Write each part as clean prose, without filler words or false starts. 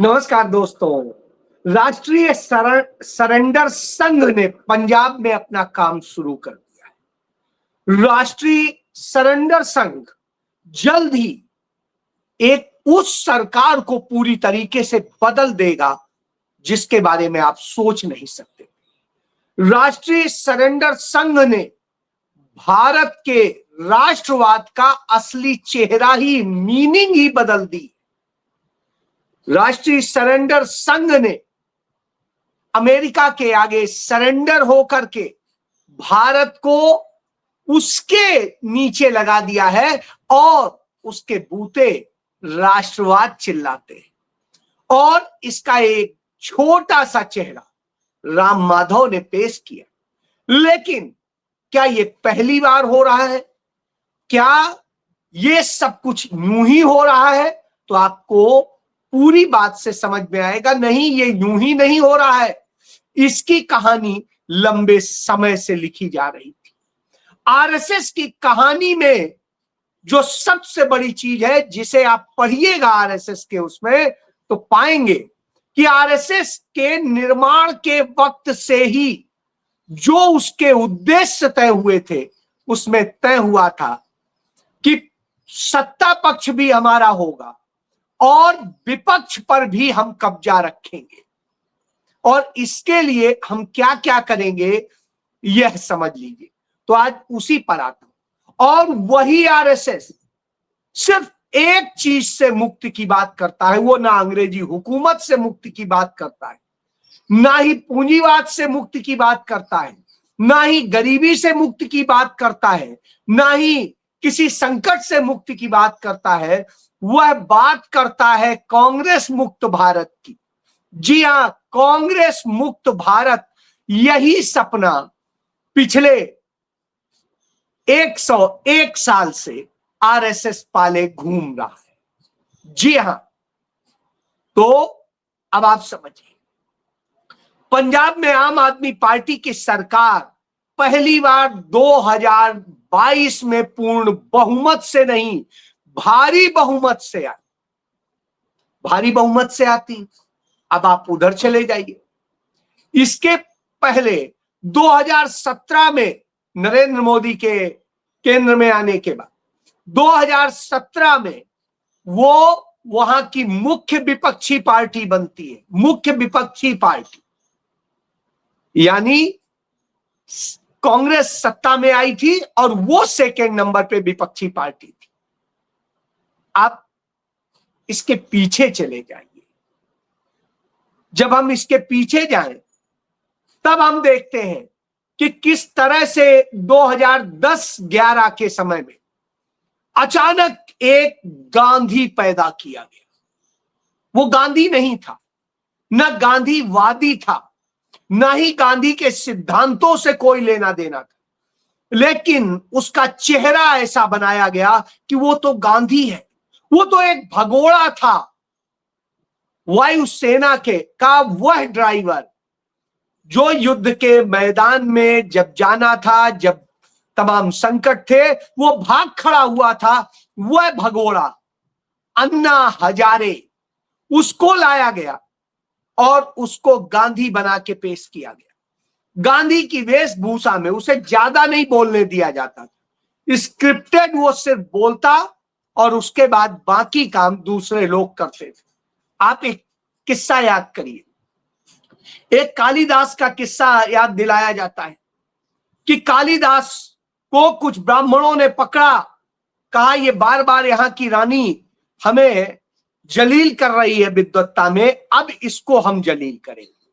नमस्कार दोस्तों। राष्ट्रीय सरेंडर संघ ने पंजाब में अपना काम शुरू कर दिया है। राष्ट्रीय सरेंडर संघ जल्द ही एक उस सरकार को पूरी तरीके से बदल देगा जिसके बारे में आप सोच नहीं सकते। राष्ट्रीय सरेंडर संघ ने भारत के राष्ट्रवाद का असली चेहरा ही, मीनिंग ही बदल दी। राष्ट्रीय सरेंडर संघ ने अमेरिका के आगे सरेंडर होकर के भारत को उसके नीचे लगा दिया है और उसके बूते राष्ट्रवाद चिल्लाते हैं। और इसका एक छोटा सा चेहरा राम माधव ने पेश किया। लेकिन क्या ये पहली बार हो रहा है? क्या ये सब कुछ यूं ही हो रहा है? तो आपको पूरी बात से समझ में आएगा, नहीं, ये यूं ही नहीं हो रहा है। इसकी कहानी लंबे समय से लिखी जा रही थी। आरएसएस की कहानी में जो सबसे बड़ी चीज है, जिसे आप पढ़िएगा आरएसएस के उसमें, तो पाएंगे कि आरएसएस के निर्माण के वक्त से ही जो उसके उद्देश्य तय हुए थे, उसमें तय हुआ था कि सत्ता पक्ष भी हमारा होगा और विपक्ष पर भी हम कब्जा रखेंगे। और इसके लिए हम क्या क्या करेंगे, यह समझ लीजिए। तो आज उसी पर आता हूं। और वही आरएसएस सिर्फ एक चीज से मुक्ति की बात करता है, वो ना अंग्रेजी हुकूमत से मुक्ति की बात करता है, ना ही पूंजीवाद से मुक्ति की बात करता है, ना ही गरीबी से मुक्ति की बात करता है, ना ही किसी संकट से मुक्ति की बात करता है। वह बात करता है कांग्रेस मुक्त भारत की। जी हां, कांग्रेस मुक्त भारत, यही सपना पिछले 101 साल से आरएसएस पाले घूम रहा है। जी हां, तो अब आप समझिए, पंजाब में आम आदमी पार्टी की सरकार पहली बार 2022 में पूर्ण बहुमत से नहीं, भारी बहुमत से आई। भारी बहुमत से आती। अब आप उधर चले जाइए। इसके पहले 2017 में नरेंद्र मोदी के केंद्र में आने के बाद 2017 में वो वहां की मुख्य विपक्षी पार्टी बनती है। मुख्य विपक्षी पार्टी यानी कांग्रेस सत्ता में आई थी और वो सेकेंड नंबर पे विपक्षी पार्टी थी। आप इसके पीछे चले जाइए। जब हम इसके पीछे जाएं, तब हम देखते हैं कि किस तरह से 2010-11 के समय में अचानक एक गांधी पैदा किया गया। वो गांधी नहीं था, न गांधीवादी था, न ही गांधी के सिद्धांतों से कोई लेना देना था, लेकिन उसका चेहरा ऐसा बनाया गया कि वो तो गांधी है। वो तो एक भगोड़ा था, वायुसेना का वह ड्राइवर जो युद्ध के मैदान में जब जाना था, जब तमाम संकट थे, वो भाग खड़ा हुआ था। वह भगोड़ा अन्ना हजारे, उसको लाया गया और उसको गांधी बना के पेश किया गया। गांधी की वेशभूषा में उसे ज्यादा नहीं बोलने दिया जाता था। स्क्रिप्टेड वो सिर्फ बोलता और उसके बाद बाकी काम दूसरे लोग करते थे। आप एक किस्सा याद करिए। एक कालिदास का किस्सा याद दिलाया जाता है कि कालिदास को कुछ ब्राह्मणों ने पकड़ा, कहा ये बार बार यहाँ की रानी हमें जलील कर रही है विद्वत्ता में, अब इसको हम जलील करेंगे।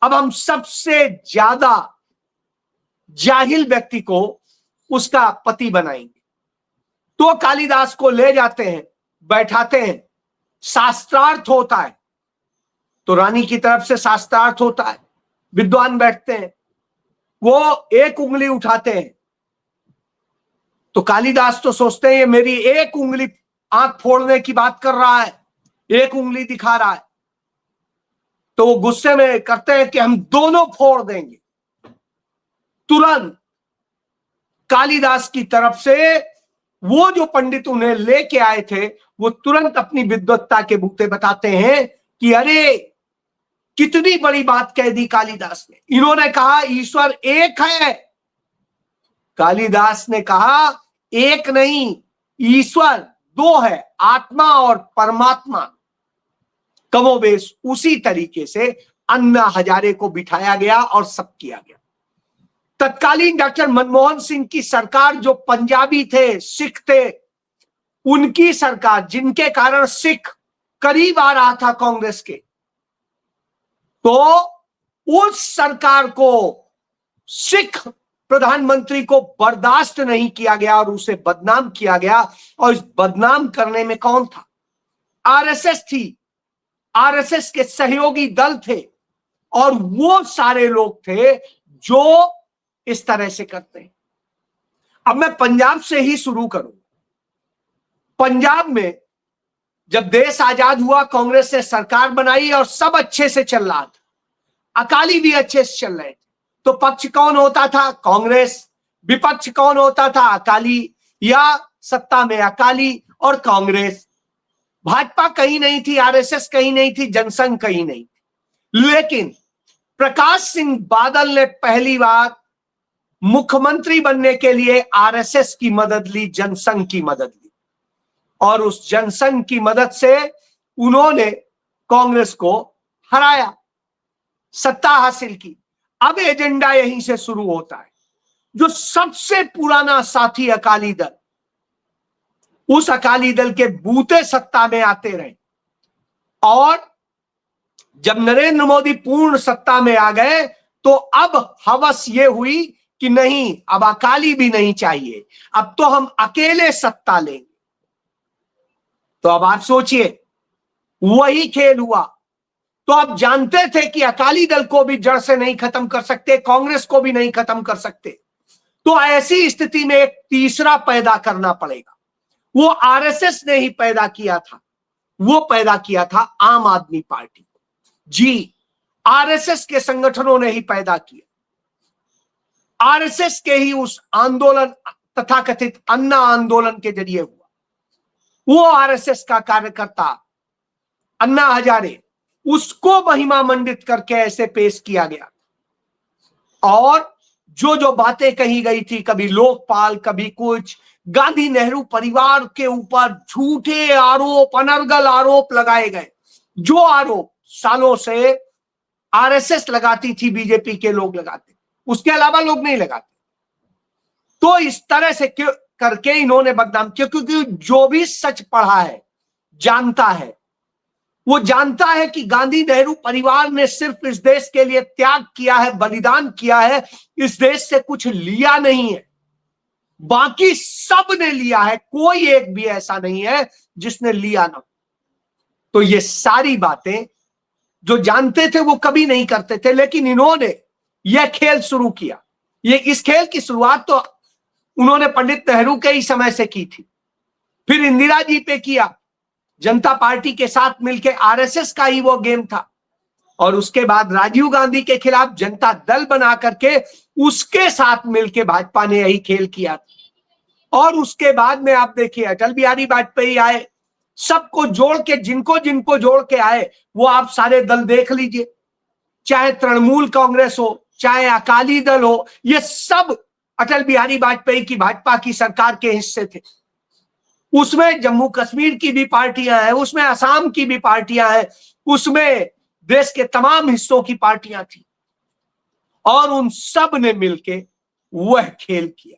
अब हम सबसे ज्यादा जाहिल व्यक्ति को उसका पति बनाएंगे। तो कालिदास को ले जाते हैं, बैठाते हैं, शास्त्रार्थ होता है। तो रानी की तरफ से शास्त्रार्थ होता है, विद्वान बैठते हैं, वो एक उंगली उठाते हैं। तो कालिदास तो सोचते हैं ये मेरी एक उंगली आंख फोड़ने की बात कर रहा है, एक उंगली दिखा रहा है। तो वो गुस्से में करते हैं कि हम दोनों फोड़ देंगे। तुरंत कालिदास की तरफ से वो जो पंडित उन्हें लेके आए थे, वो तुरंत अपनी विद्वत्ता के बूते बताते हैं कि अरे कितनी बड़ी बात कह दी कालिदास ने। इन्होंने कहा ईश्वर एक है, कालिदास ने कहा एक नहीं, ईश्वर दो है, आत्मा और परमात्मा। कमोबेश उसी तरीके से अन्ना हजारे को बिठाया गया और सब किया गया। तत्कालीन डॉक्टर मनमोहन सिंह की सरकार, जो पंजाबी थे, सिख थे, उनकी सरकार, जिनके कारण सिख करीब आ रहा था कांग्रेस के, तो उस सरकार को, सिख प्रधानमंत्री को बर्दाश्त नहीं किया गया और उसे बदनाम किया गया। और इस बदनाम करने में कौन था? आरएसएस थी, आरएसएस के सहयोगी दल थे, और वो सारे लोग थे जो इस तरह से करते हैं। अब मैं पंजाब से ही शुरू करूं। पंजाब में जब देश आजाद हुआ, कांग्रेस ने सरकार बनाई और सब अच्छे से चल रहा था, अकाली भी अच्छे से चल रहे थे। तो पक्ष कौन होता था? कांग्रेस। विपक्ष कौन होता था? अकाली, या सत्ता में अकाली और कांग्रेस। भाजपा कहीं नहीं थी, आरएसएस कहीं नहीं थी, जनसंघ कहीं नहीं थी। लेकिन प्रकाश सिंह बादल ने पहली बार मुख्यमंत्री बनने के लिए आरएसएस की मदद ली, जनसंघ की मदद ली, और उस जनसंघ की मदद से उन्होंने कांग्रेस को हराया, सत्ता हासिल की। अब एजेंडा यहीं से शुरू होता है। जो सबसे पुराना साथी अकाली दल, उस अकाली दल के बूते सत्ता में आते रहे, और जब नरेंद्र मोदी पूर्ण सत्ता में आ गए तो अब हवस ये हुई कि नहीं, अब अकाली भी नहीं चाहिए, अब तो हम अकेले सत्ता लेंगे। तो अब आप सोचिए, वही खेल हुआ। तो आप जानते थे कि अकाली दल को भी जड़ से नहीं खत्म कर सकते, कांग्रेस को भी नहीं खत्म कर सकते। तो ऐसी स्थिति में एक तीसरा पैदा करना पड़ेगा। वो आरएसएस ने ही पैदा किया था, वो पैदा किया था आम आदमी पार्टी। जी, आरएसएस के संगठनों ने ही पैदा किया। आरएसएस के ही उस आंदोलन, तथाकथित अन्ना आंदोलन के जरिए हुआ। वो आरएसएस का कार्यकर्ता अन्ना हजारे, उसको महिमा मंडित करके ऐसे पेश किया गया, और जो जो बातें कही गई थी, कभी लोकपाल, कभी कुछ, गांधी नेहरू परिवार के ऊपर झूठे आरोप, अनर्गल आरोप लगाए गए, जो आरोप सालों से आरएसएस लगाती थी, बीजेपी के लोग लगाते, उसके अलावा लोग नहीं लगाते। तो इस तरह से करके इन्होंने बदनाम किया, क्योंकि जो भी सच पढ़ा है, जानता है, वो जानता है कि गांधी नेहरू परिवार ने सिर्फ इस देश के लिए त्याग किया है, बलिदान किया है, इस देश से कुछ लिया नहीं है। बाकी सब ने लिया है, कोई एक भी ऐसा नहीं है जिसने लिया ना। तो ये सारी बातें जो जानते थे वो कभी नहीं करते थे, लेकिन इन्होंने यह खेल शुरू किया। ये इस खेल की शुरुआत तो उन्होंने पंडित नेहरू के ही समय से की थी, फिर इंदिरा जी पे किया, जनता पार्टी के साथ मिलकर आरएसएस का ही वो गेम था, और उसके बाद राजीव गांधी के खिलाफ जनता दल बना करके उसके साथ मिलकर भाजपा ने यही खेल किया। और उसके बाद में आप देखिए, अटल बिहारी वाजपेयी आए, सबको जोड़ के, जिनको जिनको जोड़ के आए, वो आप सारे दल देख लीजिए, चाहे तृणमूल कांग्रेस हो, चाहे अकाली दल हो, ये सब अटल बिहारी वाजपेयी की भाजपा की सरकार के हिस्से थे। उसमें जम्मू कश्मीर की भी पार्टियां हैं, उसमें असम की भी पार्टियां हैं, उसमें देश के तमाम हिस्सों की पार्टियां थी, और उन सब ने मिलके वह खेल किया।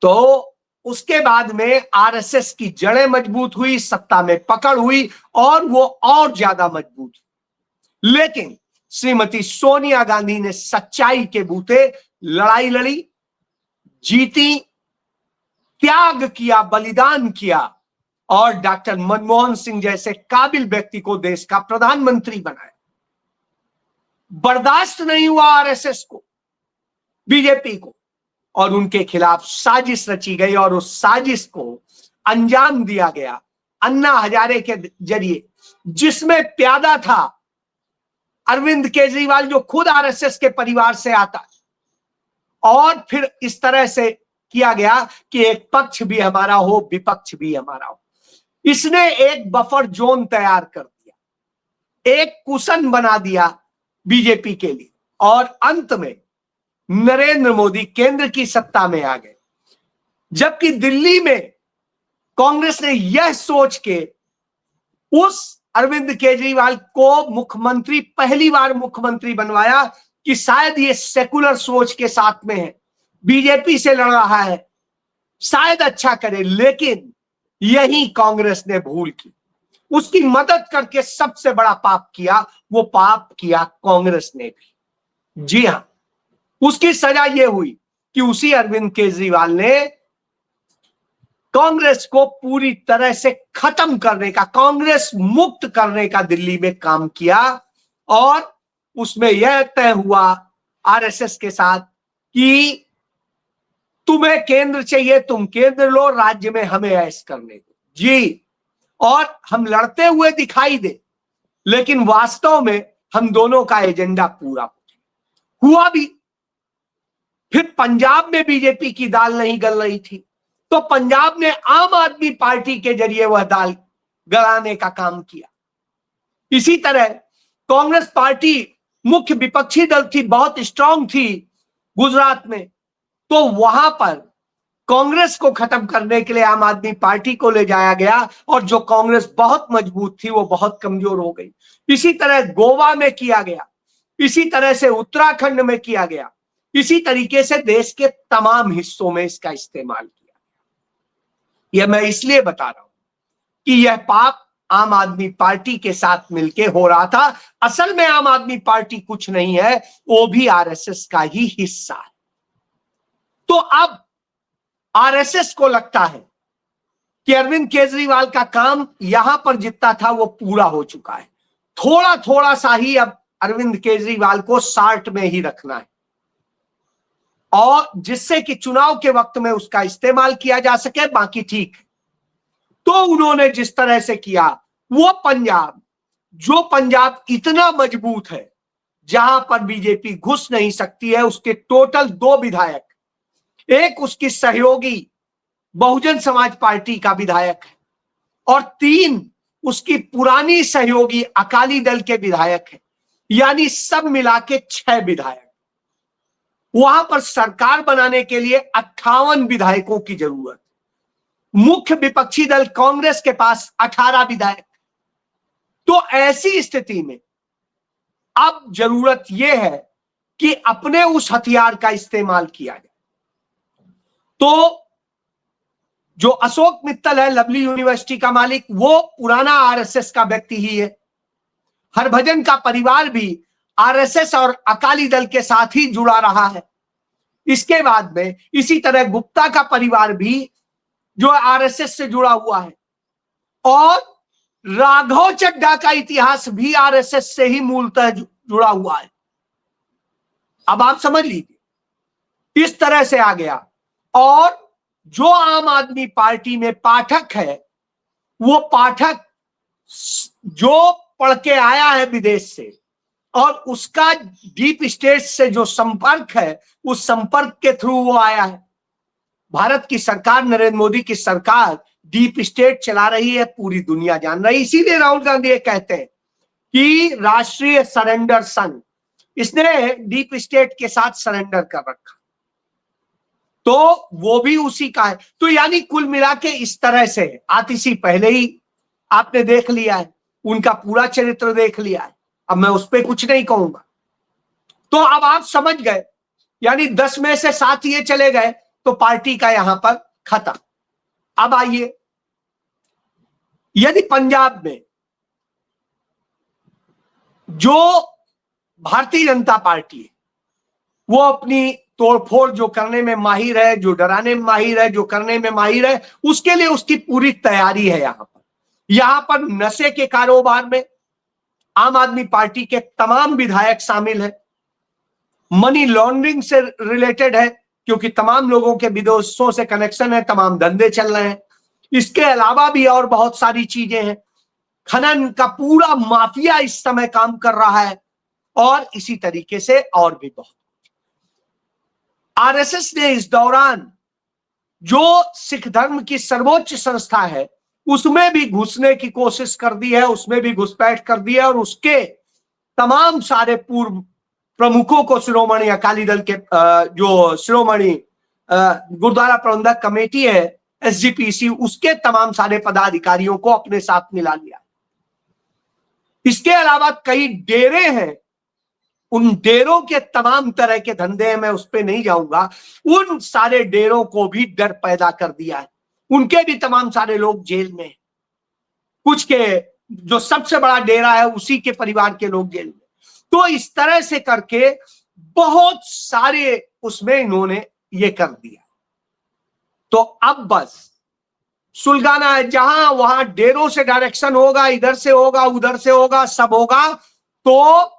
तो उसके बाद में आरएसएस की जड़ें मजबूत हुई, सत्ता में पकड़ हुई, और वो और ज्यादा मजबूत हुई। लेकिन श्रीमती सोनिया गांधी ने सच्चाई के बूते लड़ाई लड़ी, जीती, त्याग किया, बलिदान किया, और डॉक्टर मनमोहन सिंह जैसे काबिल व्यक्ति को देश का प्रधानमंत्री बनाया। बर्दाश्त नहीं हुआ आरएसएस को, बीजेपी को, और उनके खिलाफ साजिश रची गई, और उस साजिश को अंजाम दिया गया अन्ना हजारे के जरिए, जिसमें प्यादा था अरविंद केजरीवाल, जो खुद आरएसएस के परिवार से आता है। और फिर इस तरह से किया गया कि एक पक्ष भी हमारा हो, विपक्ष भी हमारा हो। इसने एक बफर जोन तैयार कर दिया, एक कुशन बना दिया बीजेपी के लिए, और अंत में नरेंद्र मोदी केंद्र की सत्ता में आ गए। जबकि दिल्ली में कांग्रेस ने यह सोच के उस अरविंद केजरीवाल को मुख्यमंत्री, पहली बार मुख्यमंत्री बनवाया कि शायद ये सेकुलर सोच के साथ में है, बीजेपी से लड़ रहा है, शायद अच्छा करे। लेकिन यही कांग्रेस ने भूल की, उसकी मदद करके सबसे बड़ा पाप किया, वो पाप किया कांग्रेस ने भी। जी हां, उसकी सजा यह हुई कि उसी अरविंद केजरीवाल ने कांग्रेस को पूरी तरह से खत्म करने का, कांग्रेस मुक्त करने का दिल्ली में काम किया। और उसमें यह तय हुआ आरएसएस के साथ कि तुम्हें केंद्र चाहिए, तुम केंद्र लो, राज्य में हमें ऐश करने दो जी, और हम लड़ते हुए दिखाई दे, लेकिन वास्तव में हम दोनों का एजेंडा पूरा हुआ भी। फिर पंजाब में बीजेपी की दाल नहीं गल रही थी, तो पंजाब ने आम आदमी पार्टी के जरिए वह दाल गलाने का काम किया। इसी तरह कांग्रेस पार्टी मुख्य विपक्षी दल थी, बहुत स्ट्रांग थी गुजरात में, तो वहां पर कांग्रेस को खत्म करने के लिए आम आदमी पार्टी को ले जाया गया, और जो कांग्रेस बहुत मजबूत थी वो बहुत कमजोर हो गई। इसी तरह गोवा में किया गया, इसी तरह से उत्तराखंड में किया गया, इसी तरीके से देश के तमाम हिस्सों में इसका इस्तेमाल किया। यह मैं इसलिए बता रहा हूं कि यह पाप आम आदमी पार्टी के साथ मिलके हो रहा था। असल में आम आदमी पार्टी कुछ नहीं है, वो भी आरएसएस का ही हिस्सा है। तो अब आरएसएस को लगता है कि अरविंद केजरीवाल का काम यहां पर जितना था वो पूरा हो चुका है, थोड़ा थोड़ा सा ही अब अरविंद केजरीवाल को सार्ट में ही रखना है, और जिससे कि चुनाव के वक्त में उसका इस्तेमाल किया जा सके, बाकी ठीक है। तो उन्होंने जिस तरह से किया, वो पंजाब, जो पंजाब इतना मजबूत है, जहां पर बीजेपी घुस नहीं सकती है, उसके टोटल 2 विधायक, एक उसकी सहयोगी बहुजन समाज पार्टी का विधायक है, और 3 उसकी पुरानी सहयोगी अकाली दल के विधायक है, यानी सब मिला के 6 विधायक। वहां पर सरकार बनाने के लिए 58 विधायकों की जरूरत। मुख्य विपक्षी दल कांग्रेस के पास 18 विधायक। तो ऐसी स्थिति में अब जरूरत यह है कि अपने उस हथियार का इस्तेमाल किया जाए। तो जो अशोक मित्तल है, लवली यूनिवर्सिटी का मालिक, वो पुराना आरएसएस का व्यक्ति ही है। हरभजन का परिवार भी आरएसएस और अकाली दल के साथ ही जुड़ा रहा है। इसके बाद में इसी तरह गुप्ता का परिवार भी जो आरएसएस से जुड़ा हुआ है, और राघव चड्ढा का इतिहास भी आरएसएस से ही मूलतः जुड़ा हुआ है। अब आप समझ लीजिए, इस तरह से आ गया। और जो आम आदमी पार्टी में पाठक है, वो पाठक जो पढ़ के आया है विदेश से, और उसका डीप स्टेट से जो संपर्क है, उस संपर्क के थ्रू वो आया है। भारत की सरकार, नरेंद्र मोदी की सरकार डीप स्टेट चला रही है, पूरी दुनिया जान रही है। इसीलिए राहुल गांधी ये कहते हैं कि राष्ट्रीय सरेंडर संघ, इसने डीप स्टेट के साथ सरेंडर कर रखा, तो वो भी उसी का है। तो यानी कुल मिला के इस तरह से आतिशी पहले ही आपने देख लिया है, उनका पूरा चरित्र देख लिया है, अब मैं उस पर कुछ नहीं कहूंगा। तो अब आप समझ गए, यानी 10 में से 7 ये चले गए, तो पार्टी का यहां पर खत्म। अब आइए, यदि पंजाब में जो भारतीय जनता पार्टी है, वो अपनी तोड़फोड़ जो करने में माहिर है, जो डराने में माहिर है, जो करने में माहिर है, उसके लिए उसकी पूरी तैयारी है। यहां पर नशे के कारोबार में आम आदमी पार्टी के तमाम विधायक शामिल हैं। मनी लॉन्ड्रिंग से रिलेटेड है, क्योंकि तमाम लोगों के विदेशों से कनेक्शन है, तमाम धंधे चल रहे हैं। इसके अलावा भी और बहुत सारी चीजें हैं। खनन का पूरा माफिया इस समय काम कर रहा है, और इसी तरीके से और भी बहुत। आरएसएस ने इस दौरान, जो सिख धर्म की सर्वोच्च संस्था है, उसमें भी घुसने की कोशिश कर दी है, उसमें भी घुसपैठ कर दी है और उसके तमाम सारे पूर्व प्रमुखों को श्रोमणी अकाली दल के जो श्रोमणी गुरुद्वारा प्रबंधक कमेटी है एसजीपीसी, उसके तमाम सारे पदाधिकारियों को अपने साथ मिला लिया। इसके अलावा कई डेरे हैं, उन डेरों के तमाम तरह के धंधे हैं, मैं उस पर नहीं जाऊंगा। उन सारे डेरों को भी डर पैदा कर दिया है, उनके भी तमाम सारे लोग जेल में, कुछ के जो सबसे बड़ा डेरा है उसी के परिवार के लोग जेल में। तो इस तरह से करके बहुत सारे उसमें इन्होंने ये कर दिया। तो अब बस सुलगाना है, जहां वहां डेरों से डायरेक्शन होगा, इधर से होगा उधर से होगा, सब होगा। तो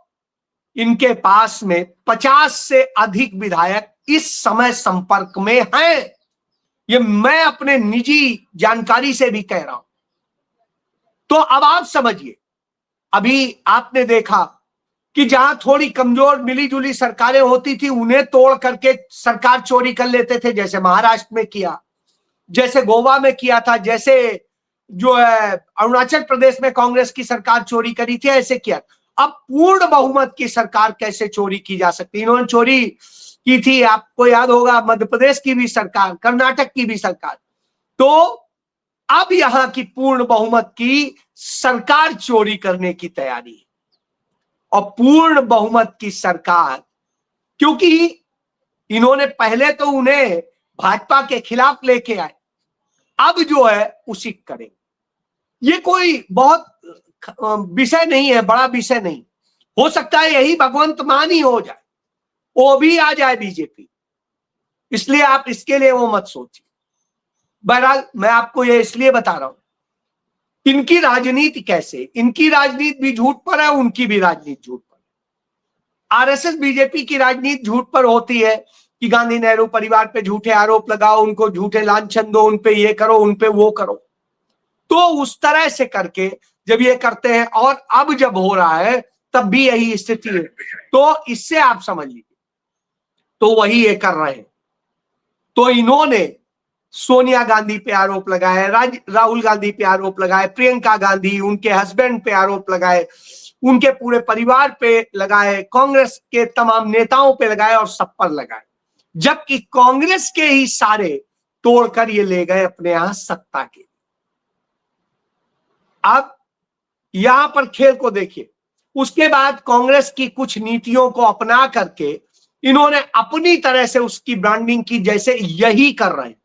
इनके पास में 50 से अधिक विधायक इस समय संपर्क में हैं। ये मैं अपने निजी जानकारी से भी कह रहा हूं। तो अब आप समझिए, अभी आपने देखा कि जहां थोड़ी कमजोर मिली जुली सरकारें होती थी उन्हें तोड़ करके सरकार चोरी कर लेते थे, जैसे महाराष्ट्र में किया, जैसे गोवा में किया था, जैसे जो है अरुणाचल प्रदेश में कांग्रेस की सरकार चोरी करी थी, ऐसे किया। अब पूर्ण बहुमत की सरकार कैसे चोरी की जा सकती है? इन्होंने चोरी की थी, आपको याद होगा, मध्य प्रदेश की भी सरकार, कर्नाटक की भी सरकार। तो अब यहां की पूर्ण बहुमत की सरकार चोरी करने की तैयारी है। और पूर्ण बहुमत की सरकार, क्योंकि इन्होंने पहले तो उन्हें भाजपा के खिलाफ लेके आए, अब जो है उसी करेंगे। ये कोई बहुत विषय नहीं है, बड़ा विषय नहीं। हो सकता है यही भगवंत मान ही हो जाए, वो भी आ जाए बीजेपी, इसलिए आप इसके लिए वो मत सोचिए। बहरहाल मैं आपको ये इसलिए बता रहा हूं, इनकी राजनीति कैसे, इनकी राजनीति भी झूठ पर है, उनकी भी राजनीति झूठ पर है। आरएसएस बीजेपी की राजनीति झूठ पर होती है कि गांधी नेहरू परिवार पे झूठे आरोप लगाओ, उनको झूठे लांछन दो, उनपे ये करो, उनपे वो करो। तो उस तरह से करके जब ये करते हैं, और अब जब हो रहा है तब भी यही स्थिति है। तो इससे आप समझ लीजिए, तो वही ये कर रहे हैं। तो इन्होंने सोनिया गांधी पे आरोप लगाए, राहुल गांधी पे आरोप लगाए, प्रियंका गांधी, उनके हस्बैंड पे आरोप लगाए, उनके पूरे परिवार पे लगाए, कांग्रेस के तमाम नेताओं पे लगाए और सब पर लगाए, जबकि कांग्रेस के ही सारे तोड़कर ये ले गए अपने यहां सत्ता के। अब यहां पर खेल को देखिए, उसके बाद कांग्रेस की कुछ नीतियों को अपना करके इन्होंने अपनी तरह से उसकी ब्रांडिंग की, जैसे यही कर रहे हैं।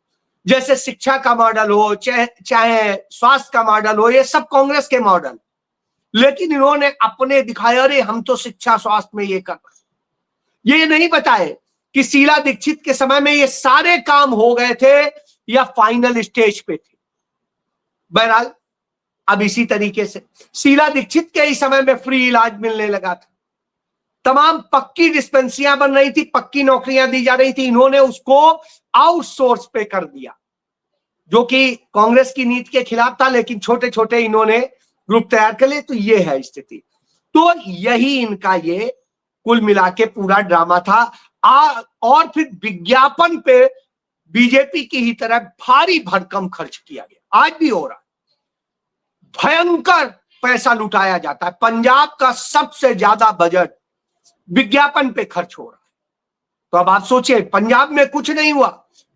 जैसे शिक्षा का मॉडल हो, चाहे स्वास्थ्य का मॉडल हो, ये सब कांग्रेस के मॉडल, लेकिन इन्होंने अपने दिखाया, अरे हम तो शिक्षा स्वास्थ्य में ये कर रहे। ये नहीं बताए कि शीला दीक्षित के समय में ये सारे काम हो गए थे या फाइनल स्टेज पे थे। बहरहाल अब इसी तरीके से शीला दीक्षित के ही समय में फ्री इलाज मिलने लगा था, तमाम पक्की डिस्पेंसरियां बन रही थी, पक्की नौकरियां दी जा रही थी, इन्होंने उसको आउटसोर्स पे कर दिया, जो कि कांग्रेस की नीति के खिलाफ था, लेकिन छोटे छोटे इन्होंने ग्रुप तैयार कर लिए। तो ये है स्थिति। तो यही इनका ये कुल मिला के पूरा ड्रामा था। और फिर विज्ञापन पे बीजेपी की ही तरह भारी भरकम खर्च किया गया, आज भी हो रहा है, भयंकर पैसा लुटाया जाता है। पंजाब का सबसे ज्यादा बजट विज्ञापन पे खर्च हो रहा है। तो अब आप सोचिए, पंजाब में कुछ नहीं हुआ,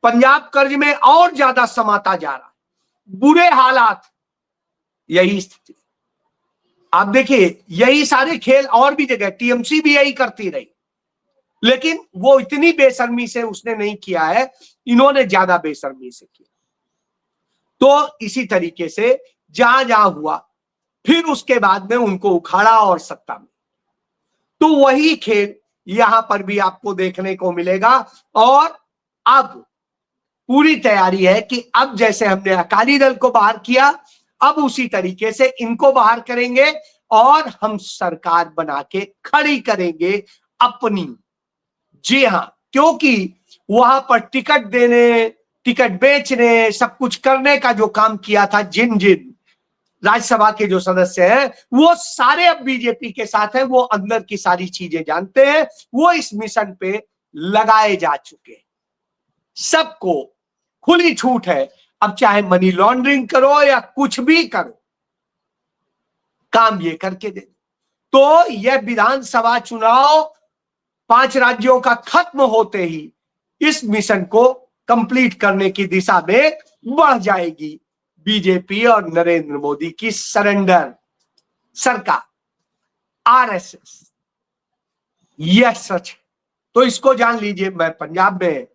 पंजाब कर्ज में और ज्यादा समाता जा रहा है, बुरे हालात, यही स्थिति। आप देखिए, यही सारे खेल और भी जगह, टीएमसी भी यही करती रही, लेकिन वो इतनी बेशर्मी से उसने नहीं किया है, इन्होंने ज्यादा बेशर्मी से किया। तो इसी तरीके से जहां जहां हुआ, फिर उसके बाद में उनको उखाड़ा और सत्ता में। तो वही खेल यहां पर भी आपको देखने को मिलेगा। और अब पूरी तैयारी है कि अब जैसे हमने अकाली दल को बाहर किया, अब उसी तरीके से इनको बाहर करेंगे और हम सरकार बना के खड़ी करेंगे अपनी। जी हां, क्योंकि वहां पर टिकट देने, टिकट बेचने, सब कुछ करने का जो काम किया था, जिन जिन राज्यसभा के जो सदस्य हैं वो सारे अब बीजेपी के साथ हैं, वो अंदर की सारी चीजें जानते हैं, वो इस मिशन पे लगाए जा चुके हैं। सबको खुली छूट है, अब चाहे मनी लॉन्ड्रिंग करो या कुछ भी करो, काम ये करके दे। तो यह विधानसभा चुनाव 5 राज्यों का खत्म होते ही इस मिशन को कंप्लीट करने की दिशा में बढ़ जाएगी बीजेपी और नरेंद्र मोदी की सरेंडर सरकार, आरएसएस। यह सच है। तो इसको जान लीजिए, मैं पंजाब में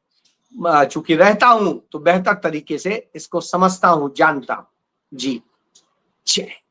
चूंकि रहता हूं तो बेहतर तरीके से इसको समझता हूं, जानता हूं। जी, जय।